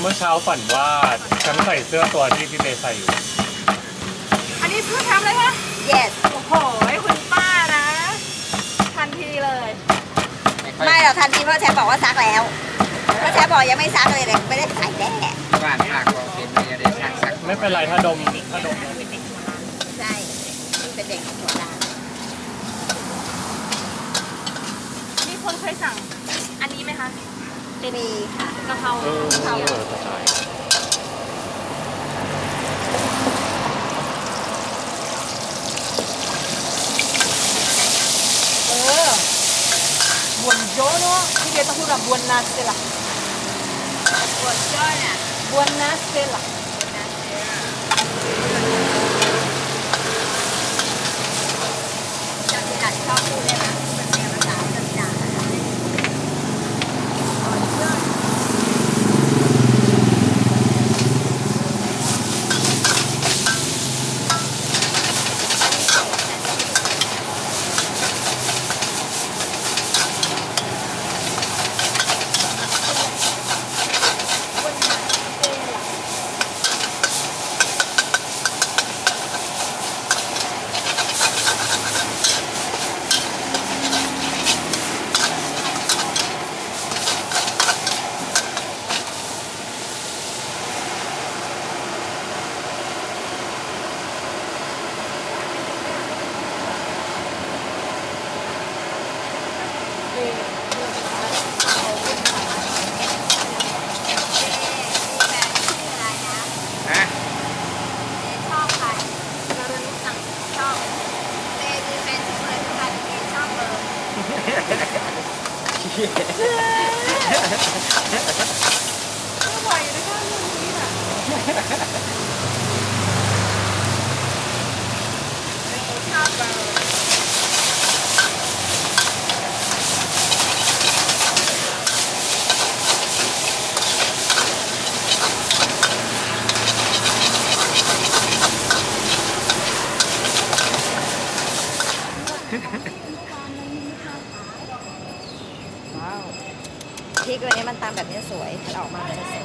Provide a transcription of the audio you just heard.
มื่อเช้าฝันว่าฉันใส่เสื้อตัวที่พี่เมย์ใส่อยู่ อันนี้เพื่อทำเลยคะ yes โอ้โหคุณป้านะ ทันทีเลย ไม่เราทันทีเพราะแชมป์บอกว่าซักแล้วเพราะแชมป์บอกยังไม่ซักเลยไม่ได้ใส่แน่ บ้านภาคก็เป็นมีอะไรชักสัก ไม่เป็นไรถ้าดม ใช่เป็นเด็กหัวร้าน มีคนเคยสั่ง อันนี้ไหมคะ มีค่ะ กะเพรา เออก ะเพรา กระจาย buongiornoที่เดต้องพูดว่า buonasera ปวดจ้อยเนี่ย buonasera จำที่หลังชอบพูดเลยนะมันเป็นภาษาจำจากอะไรฮะ ชอบใครเราเรียนรู้จังชอบเต้ดีเป็นชื่ออะไรทุกคนเต้ชอบเบอร์ก็ไหวนะคะเรื่องนี้น่ะ ชอบเบอร์พริกตัวนี้มันตำแบบนี้สวยมันออกมาจะส